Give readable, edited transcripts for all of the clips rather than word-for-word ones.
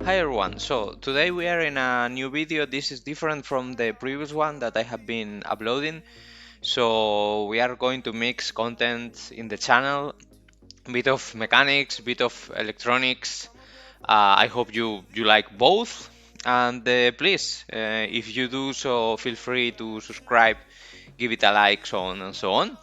Hi everyone, so today we are in a new video. This is different from the previous one that I have been uploading. So we are going to mix content in the channel, a bit of mechanics, a bit of electronics. I hope you like both, and please, if you do so, feel free to subscribe, give it a like, so on and so on.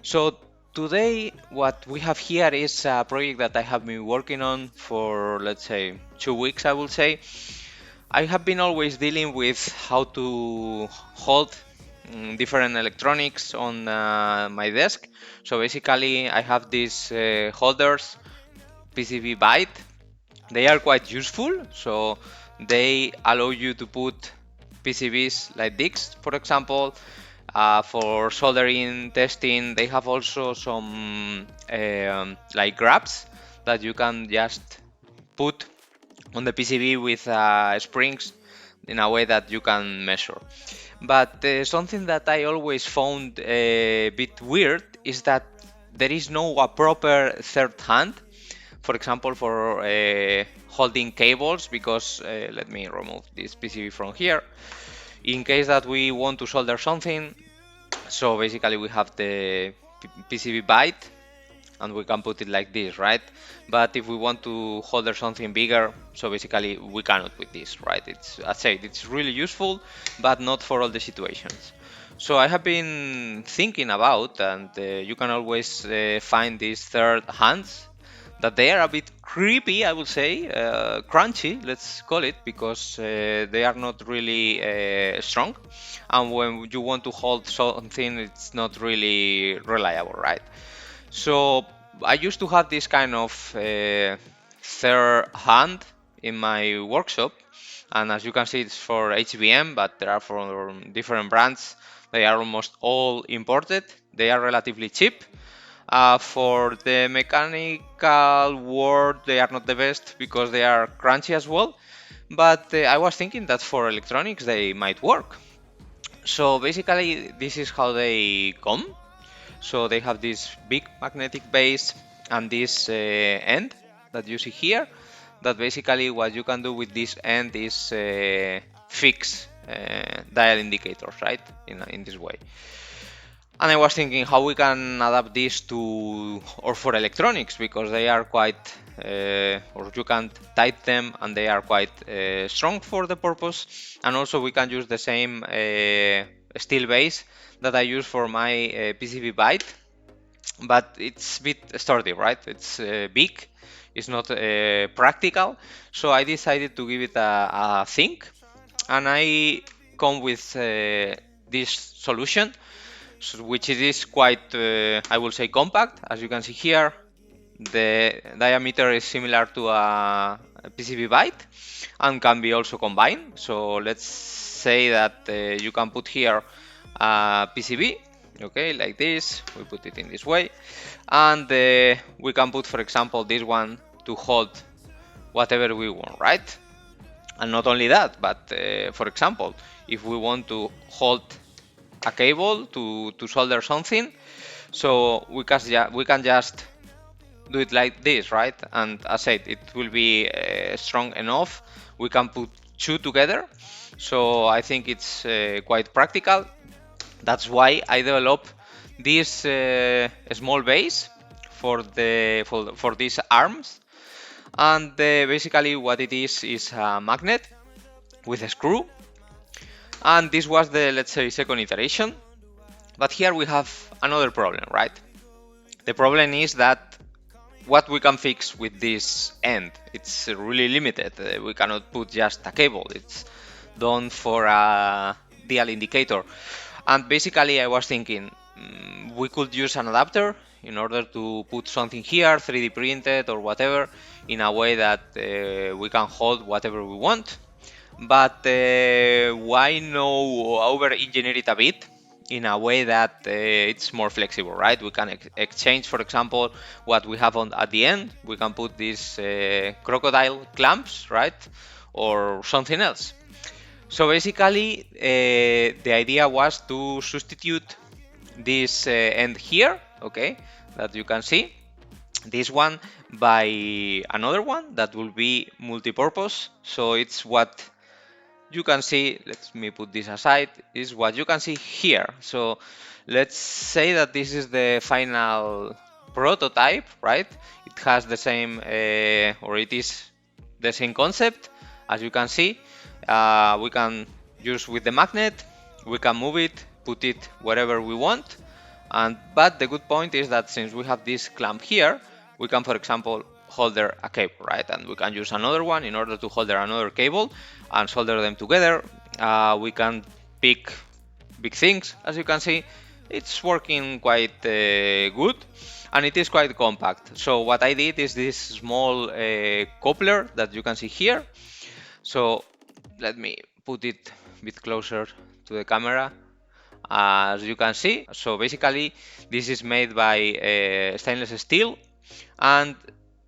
So today what we have here is a project that I have been working on for, let's say, 2 weeks, I will say. I have been always dealing with how to hold different electronics on my desk. So basically I have these holders, PCB byte. They are quite useful, so they allow you to put PCBs like this, for example. For soldering, testing, they have also some like grabs that you can just put on the PCB with springs in a way that you can measure. But something that I always found a bit weird is that there is no a proper third hand, for example, for holding cables, because let me remove this PCB from here. In case that we want to solder something, so basically we have the PCB byte and we can put it like this, right? But if we want to holder something bigger, so basically we cannot with this, right? It's, I said, it's really useful, but not for all the situations. So I have been thinking about, and you can always find these third hands, that they are a bit creepy, I would say, crunchy, let's call it, because they are not really strong. And when you want to hold something, it's not really reliable, right? So I used to have this kind of third hand in my workshop, and as you can see, it's for HBM, but there are from different brands. They are almost all imported. They are relatively cheap. For the mechanical world, they are not the best because they are crunchy as well. But I was thinking that for electronics, they might work. So basically, this is how they come. So they have this big magnetic base and this end that you see here. That basically what you can do with this end is fix dial indicators, right? In this way. And I was thinking how we can adapt this to or for electronics, because they are quite or you can tight them and they are quite strong for the purpose. And also we can use the same steel base that I use for my PCB byte, but it's a bit sturdy, right? It's big, it's not practical. So I decided to give it a think, and I come with this solution, which it is quite, I will say, compact. As you can see here, the diameter is similar to a PCB byte and can be also combined. So let's say that you can put here a PCB, okay, like this. We put it in this way, and we can put, for example, this one to hold whatever we want, right? And not only that, but for example, if we want to hold a cable to solder something, so we can just do it like this, right? And as I said, it will be strong enough. We can put two together, so I think it's quite practical. That's why I developed this small base for these arms. And basically what it is a magnet with a screw. And this was the, let's say, second iteration. But here we have another problem, right? The problem is that what we can fix with this end, it's really limited. We cannot put just a cable. It's done for a dial indicator. And basically I was thinking we could use an adapter in order to put something here, 3D printed or whatever, in a way that we can hold whatever we want. But why no over-engineer it a bit in a way that it's more flexible, right? We can exchange, for example, what we have on at the end. We can put these crocodile clamps, right? Or something else. So basically, the idea was to substitute this end here, okay, that you can see, this one, by another one that will be multi-purpose. So it's what you can see, let me put this aside, is what you can see here. So let's say that this is the final prototype, right? It has the same, or it is the same concept. As you can see, we can use with the magnet, we can move it, put it wherever we want. But the good point is that since we have this clamp here, we can, for example, solder a cable, right? And we can use another one in order to solder another cable and solder them together. We can pick big things, as you can see. It's working quite good, and it is quite compact. So what I did is this small coupler that you can see here. So let me put it a bit closer to the camera. As you can see, so basically this is made by stainless steel, and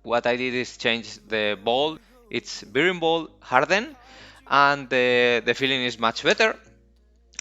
what I did is change the ball. It's bearing ball hardened, and the feeling is much better,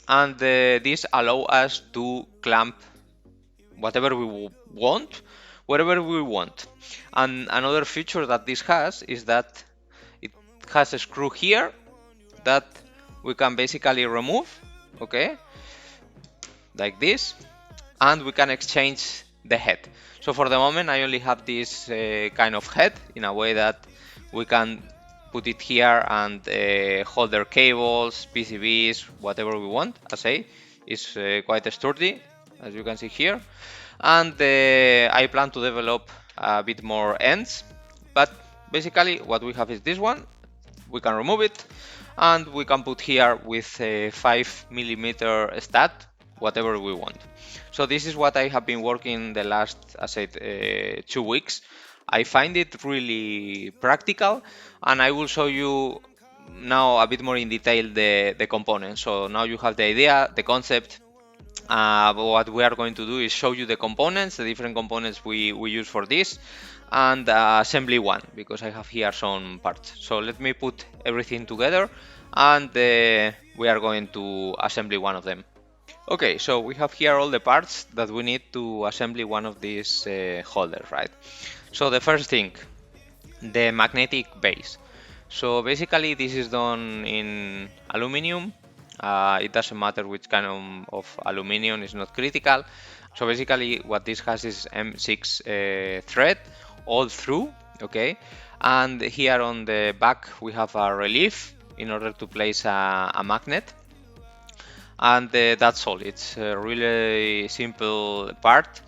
and this allow us to clamp whatever we want, wherever we want. And another feature that this has is that it has a screw here that we can basically remove, okay, like this, and we can exchange the head. So for the moment I only have this kind of head in a way that we can put it here and hold their cables, PCBs, whatever we want. As I say, it's quite sturdy, as you can see here. And I plan to develop a bit more ends, but basically what we have is this one. We can remove it, and we can put here with a 5mm stud whatever we want. So this is what I have been working the last, as I said, 2 weeks. I find it really practical, and I will show you now a bit more in detail the components. So now you have the idea, the concept. What we are going to do is show you the components, the different components we use for this, and assembly one, because I have here some parts. So let me put everything together, and we are going to assembly one of them. Okay, so we have here all the parts that we need to assemble one of these holders, right? So the first thing, the magnetic base. So basically this is done in aluminum. It doesn't matter which kind of aluminum, is not critical. So basically what this has is M6 thread all through, okay? And here on the back we have a relief in order to place a magnet. And that's all. It's a really simple part.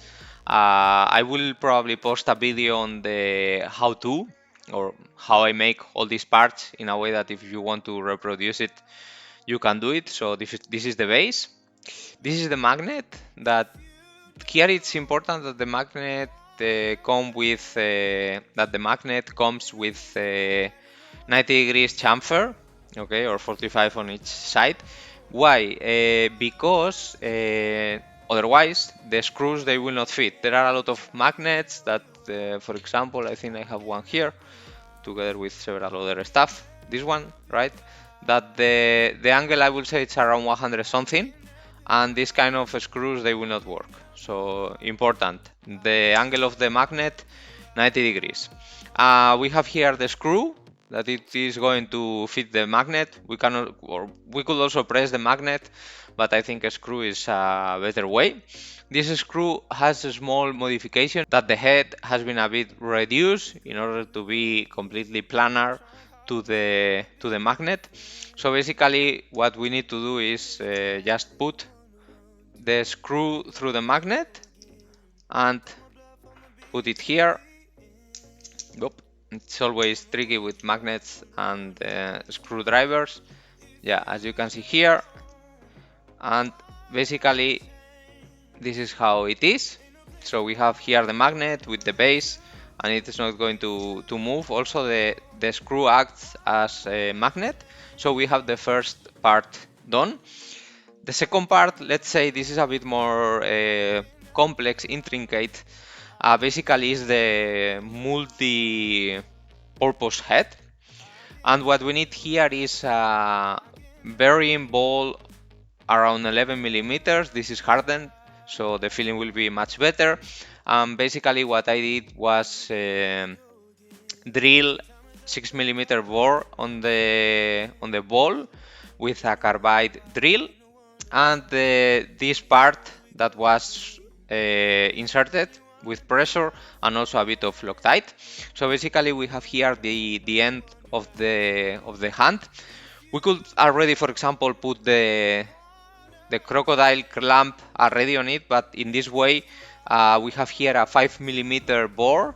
I will probably post a video on the how-to, or how I make all these parts in a way that if you want to reproduce it, you can do it. So this is the base. This is the magnet. That here it's important that the magnet comes with 90 degrees chamfer, okay, or 45 on each side. Why? Because otherwise the screws, they will not fit. There are a lot of magnets that, for example, I think I have one here together with several other stuff. This one, right? That the angle, I will say it's around 100 something, and this kind of screws, they will not work. So important, the angle of the magnet 90 degrees. We have here the screw that it is going to fit the magnet. We cannot, or we could also press the magnet, but I think a screw is a better way. This screw has a small modification, that the head has been a bit reduced in order to be completely planar to the magnet. So basically what we need to do is just put the screw through the magnet and put it here. Nope. It's always tricky with magnets and screwdrivers. Yeah, as you can see here. And basically this is how it is. So we have here the magnet with the base, and it is not going to move. Also the screw acts as a magnet. So we have the first part done. The second part, let's say this is a bit more complex, intricate. Basically is the multi-purpose head. And what we need here is a bearing ball around 11 millimeters. This is hardened, so the feeling will be much better. Basically what I did was drill 6mm bore on the ball with a carbide drill, and this part that was inserted with pressure and also a bit of Loctite. So basically we have here the end of the hand. We could already, for example, put the crocodile clamp already on it, but in this way we have here a 5mm bore,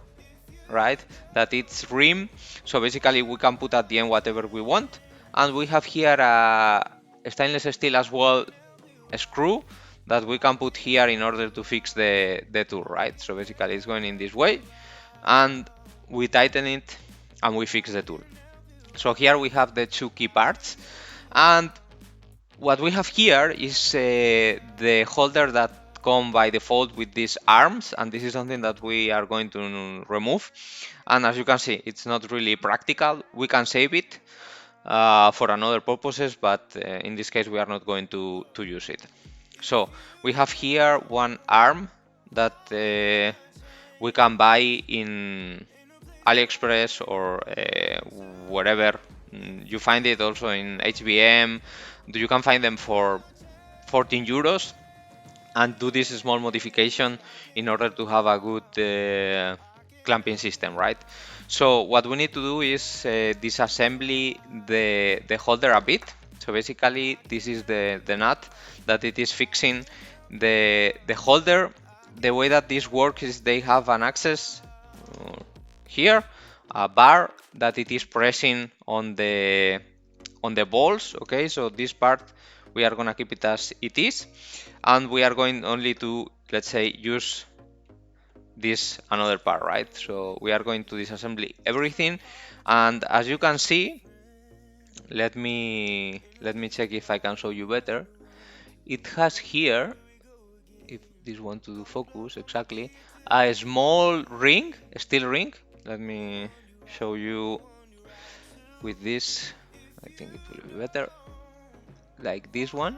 right, that it's rim, so basically we can put at the end whatever we want. And we have here a stainless steel as well, a screw that we can put here in order to fix the tool, right? So basically it's going in this way, and we tighten it and we fix the tool. So here we have the two key parts, and what we have here is the holder that come by default with these arms, and this is something that we are going to remove. And as you can see, it's not really practical. We can save it for another purposes, but in this case we are not going to use it. So we have here one arm that we can buy in AliExpress or wherever you find it, also in HBM. You can find them for 14 euros and do this small modification in order to have a good clamping system, right? So what we need to do is disassembly the holder a bit. So basically this is the nut that it is fixing the holder. The way that this works is they have an access here, a bar that it is pressing on the balls. Okay, so this part we are gonna keep it as it is, and we are going only to, let's say, use this another part, right? So we are going to disassembly everything, and as you can see, let me check if I can show you better. It has here, if this one to do focus exactly, a small ring, a steel ring. Let me show you with this. I think it will be better, like this one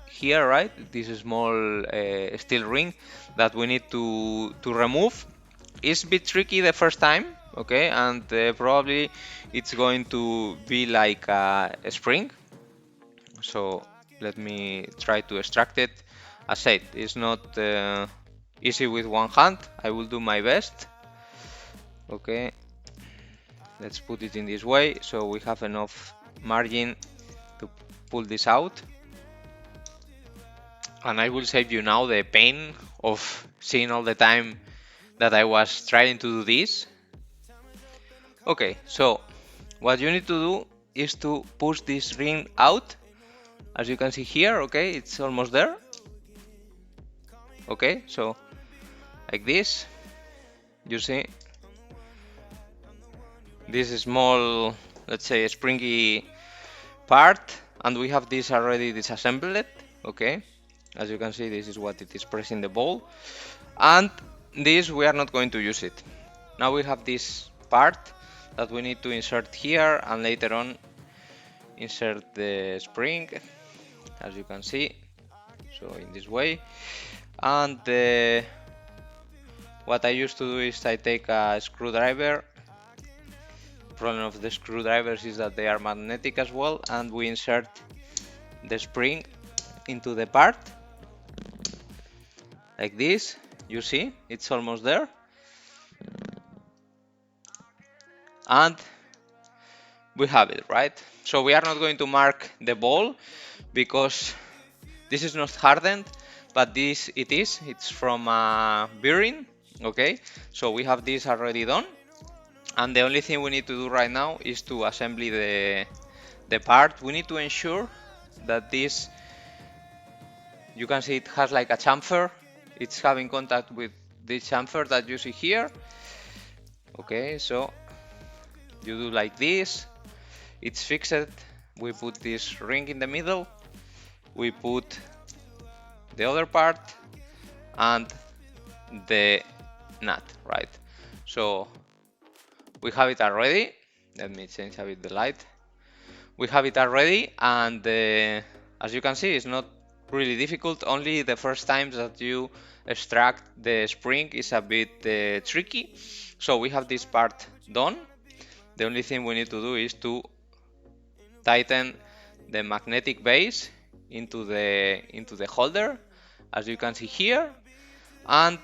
here, right? This small steel ring that we need to remove. It's a bit tricky the first time, okay, and probably it's going to be like a spring. So let me try to extract it. As said, it's not easy with one hand. I will do my best. Okay, let's put it in this way so we have enough margin to pull this out. And I will save you now the pain of seeing all the time that I was trying to do this. Okay, so what you need to do is to push this ring out. As you can see here, okay, it's almost there. Okay, so like this, you see this small, let's say, springy part, and we have this already disassembled. Okay, as you can see, this is what it is pressing the ball, and this we are not going to use it. Now we have this part that we need to insert here, and later on insert the spring, as you can see, so in this way. And what I used to do is I take a screwdriver. The problem of the screwdrivers is that they are magnetic as well, and we insert the spring into the part like this. You see, it's almost there, and we have it, right? So we are not going to mark the ball because this is not hardened, but this it's from bearing. Okay, so we have this already done, and the only thing we need to do right now is to assemble the part. We need to ensure that this, you can see it has like a chamfer. It's having contact with this chamfer that you see here. Okay, so you do like this, it's fixed. We put this ring in the middle, we put the other part and the nut, right? So we have it already. Let me change a bit the light. We have it already, and as you can see, it's not really difficult. Only the first times that you extract the spring is a bit tricky. So we have this part done. The only thing we need to do is to tighten the magnetic base into the holder, as you can see here, and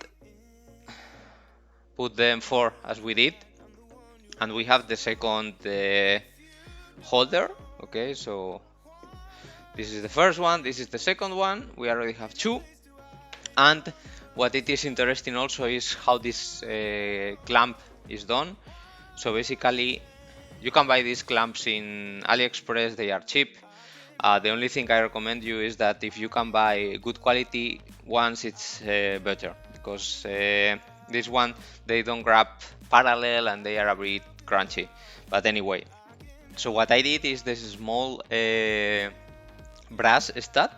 put them four as we did. And we have the second holder. Okay, so this is the first one, this is the second one. We already have two. And what it is interesting also is how this clamp is done. So basically, you can buy these clamps in AliExpress, they are cheap. The only thing I recommend you is that if you can buy good quality ones, it's better, because this one, they don't grab parallel and they are a bit crunchy. But anyway, so what I did is this small brass stud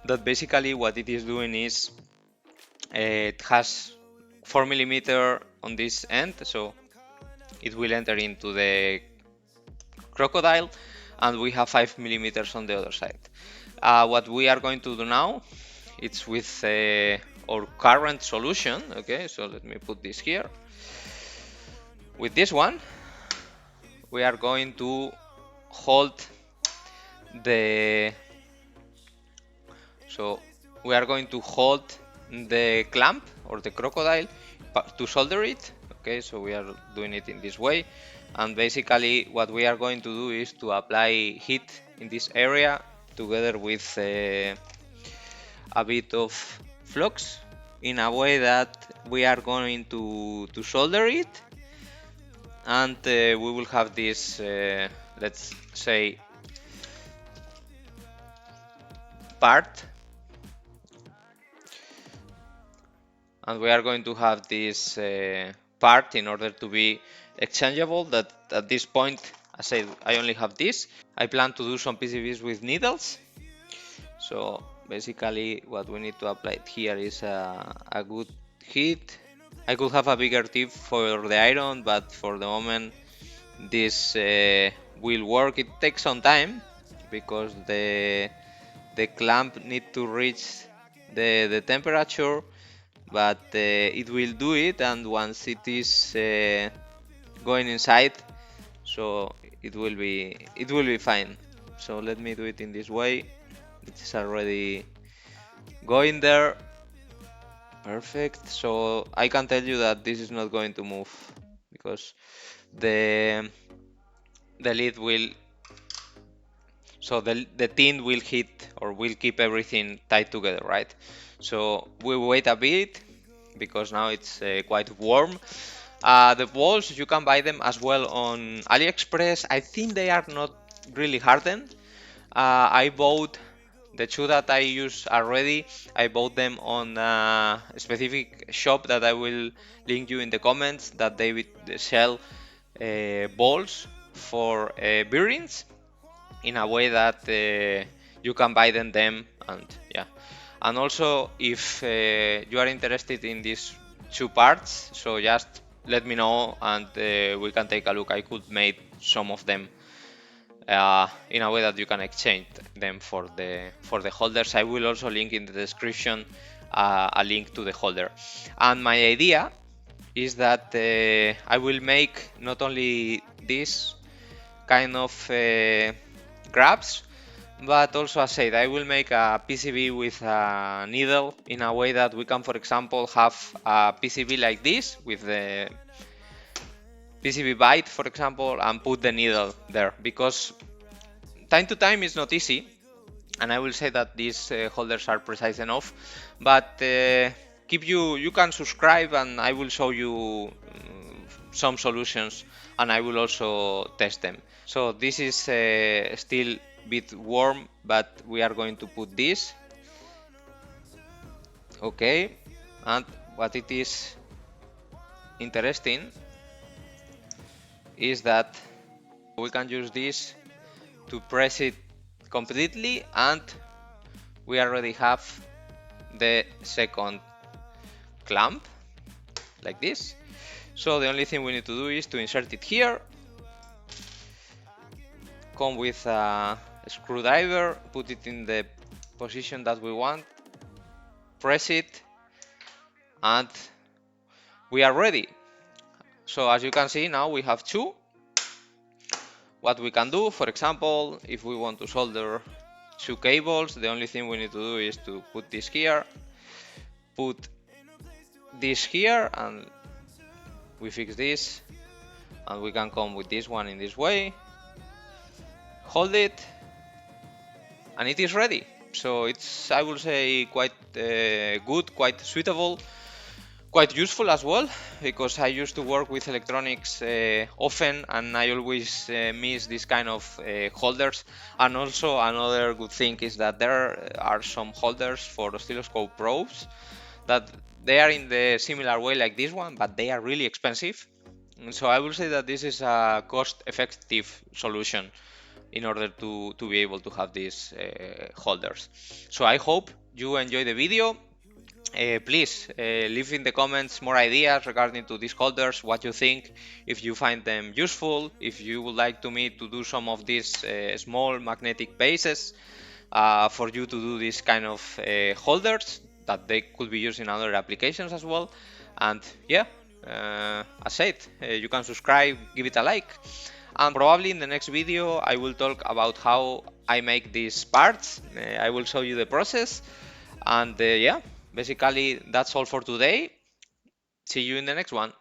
that basically what it is doing is it has 4mm on this end, so it will enter into the Crocodile, and we have 5mm on the other side. What we are going to do now, it's with our current solution. Okay, so let me put this here. With this one, we are going to hold the clamp or the Crocodile to solder it. Okay, so we are doing it in this way, and basically what we are going to do is to apply heat in this area together with a bit of flux in a way that we are going to solder it, and we will have this let's say part, and we are going to have this part in order to be exchangeable. That at this point, I said I only have this. I plan to do some PCBs with needles. So basically what we need to apply here is a good heat. I could have a bigger tip for the iron, but for the moment this will work. It takes some time because the clamp need to reach the temperature, but it will do it, and once it is going inside, so it will be fine. So let me do it in this way. It is already going there. Perfect. So I can tell you that this is not going to move because the lid will, so the tin will hit or will keep everything tight together, right? So we wait a bit because now it's quite warm. The balls, you can buy them as well on AliExpress. I think they are not really hardened. I bought the two that I use already. I bought them on a specific shop that I will link you in the comments, that they sell balls for bearings in a way that you can buy them, and yeah. And also, if you are interested in these two parts, so just let me know and we can take a look. I could make some of them in a way that you can exchange them for the holders. I will also link in the description a link to the holder. And my idea is that I will make not only this kind of grabs, but also, as I said, I will make a PCB with a needle in a way that we can, for example, have a PCB like this with the PCB bite, for example, and put the needle there, because time to time is not easy, and I will say that these holders are precise enough, but you can subscribe and I will show you some solutions, and I will also test them. So this is still a bit warm, but we are going to put this. Okay, and what it is interesting is that we can use this to press it completely, and we already have the second clamp like this. So the only thing we need to do is to insert it here, come with a screwdriver, put it in the position that we want, press it, and we are ready. So as you can see, now we have two. What we can do, for example, if we want to solder two cables, the only thing we need to do is to put this here, put this here, and we fix this, and we can come with this one in this way, hold it, and it is ready. So it's, I would say, quite good, quite suitable, quite useful as well, because I used to work with electronics often, and I always miss this kind of holders. And also another good thing is that there are some holders for oscilloscope probes that they are in the similar way like this one, but they are really expensive. So I will say that this is a cost-effective solution in order to be able to have these holders. So I hope you enjoy the video. Please leave in the comments more ideas regarding to these holders, what you think, if you find them useful, if you would like to me to do some of these small magnetic bases for you to do this kind of holders that they could be used in other applications as well. And yeah, as said, you can subscribe, give it a like, and probably in the next video I will talk about how I make these parts. I will show you the process, and yeah, basically that's all for today. See you in the next one.